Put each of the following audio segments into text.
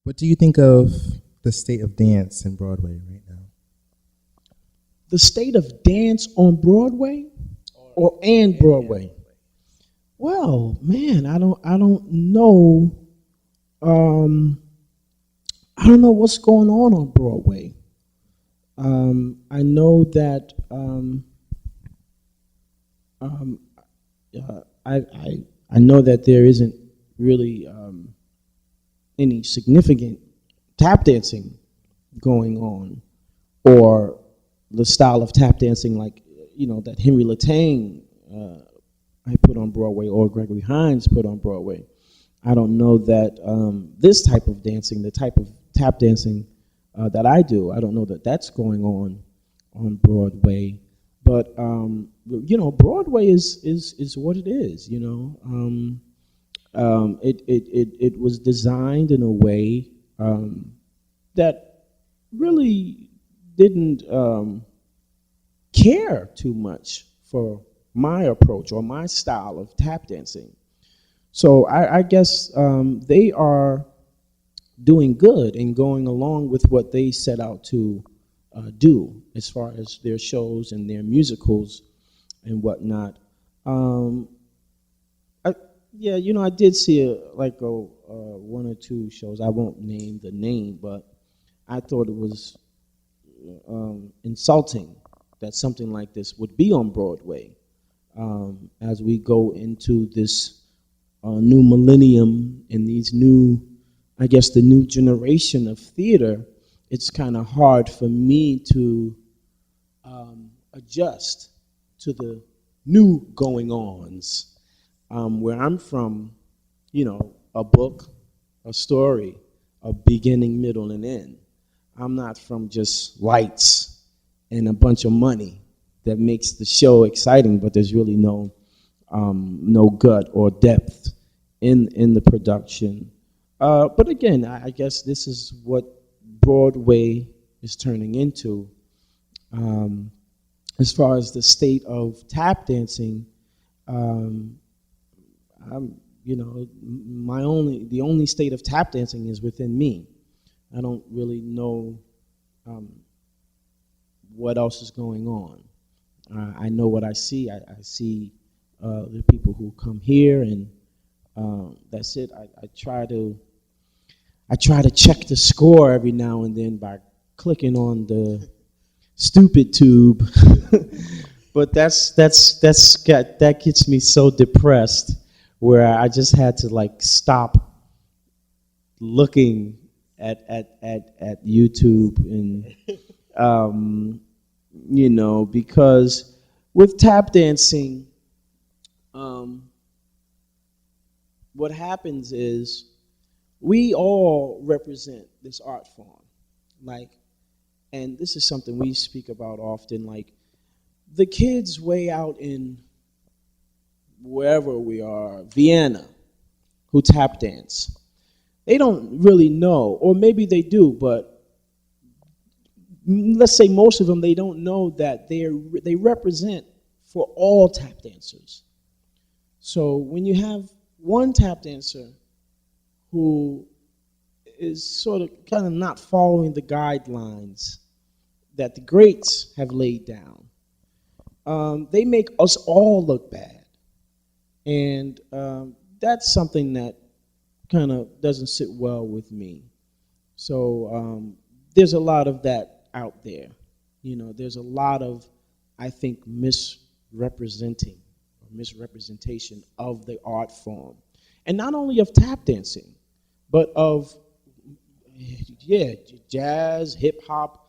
What do you think of the state of dance in Broadway right now? The state of dance on Broadway and Broadway. Well, man, I don't know. Um, I don't know what's going on Broadway. I know that um, I know that there isn't really any significant tap dancing going on, or the style of tap dancing like that Henry Latang I put on Broadway or Gregory Hines put on Broadway. I don't know that this type of dancing, the type of tap dancing that I do, I don't know that that's going on Broadway. But Broadway is what it is. It was designed in a way that really didn't care too much for my approach or my style of tap dancing. So I guess they are doing good and going along with what they set out to do as far as their shows and their musicals and whatnot. Um, yeah, I did see one or two shows. I won't name the name, but I thought it was insulting that something like this would be on Broadway as we go into this new millennium and these new, I guess, the new generation of theater. It's kind of hard for me to adjust to the new going-ons. Where I'm from, a book, a story, a beginning, middle, and end. I'm not from just lights and a bunch of money that makes the show exciting, but there's really no gut or depth in the production. But again, I guess this is what Broadway is turning into. As far as the state of tap dancing, the only state of tap dancing is within me. I don't really know what else is going on. I know what I see. I see the people who come here, and that's it. I try to check the score every now and then by clicking on the stupid tube, but that gets me so depressed where I just had to stop looking at YouTube and because with tap dancing, what happens is we all represent this art form, and this is something we speak about often, the kids way out in wherever we are, Vienna, who tap dance. They don't really know, or maybe they do, but let's say most of them, they don't know that they represent for all tap dancers. So when you have one tap dancer who is sort of kind of not following the guidelines that the greats have laid down, they make us all look bad. And that's something that kind of doesn't sit well with me. So there's a lot of that out there. There's a lot of, I think, misrepresentation of the art form. And not only of tap dancing, but of, jazz, hip hop,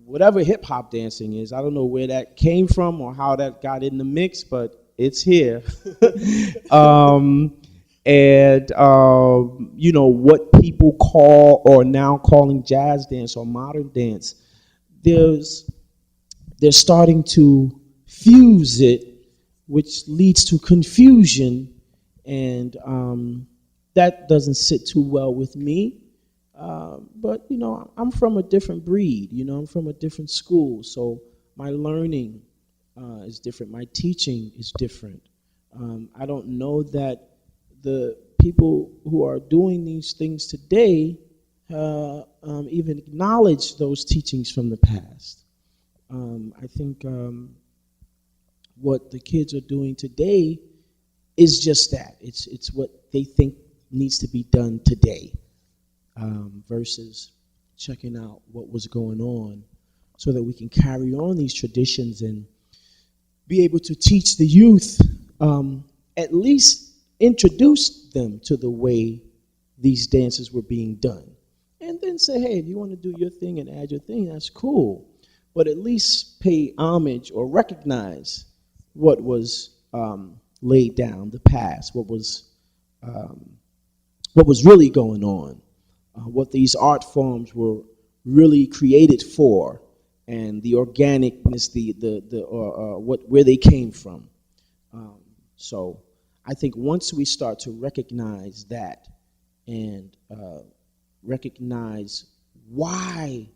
whatever hip hop dancing is. I don't know where that came from or how that got in the mix, but it's here. What people call or now calling jazz dance or modern dance, they're starting to fuse it, which leads to confusion, and that doesn't sit too well with me. But I'm from a different breed. I'm from a different school, so my learning is different. My teaching is different. I don't know that the people who are doing these things today even acknowledge those teachings from the past. I think what the kids are doing today is just that. It's what they think needs to be done today, versus checking out what was going on, so that we can carry on these traditions and be able to teach the youth, at least introduce them to the way these dances were being done. And then say, hey, if you want to do your thing and add your thing, that's cool. But at least pay homage or recognize what was laid down, the past, what was really going on, what these art forms were really created for, and the organicness, where they came from. So I think once we start to recognize that and recognize why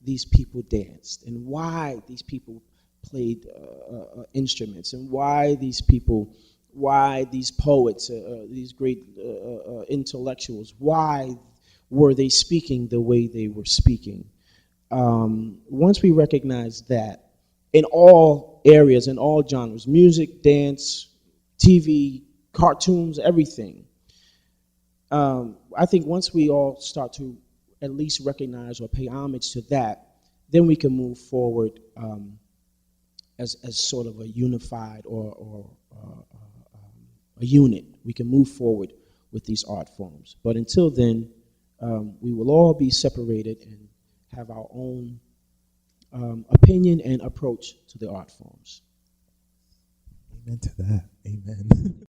these people danced and why these people played instruments and why these poets, these great intellectuals, why were they speaking the way they were speaking? Once we recognize that in all areas, in all genres, music, dance, TV, cartoons, everything, I think once we all start to at least recognize or pay homage to that, then we can move forward as sort of a unified or a unit. We can move forward with these art forms. But until then, we will all be separated and have our own opinion and approach to the art forms. Amen to that. Amen.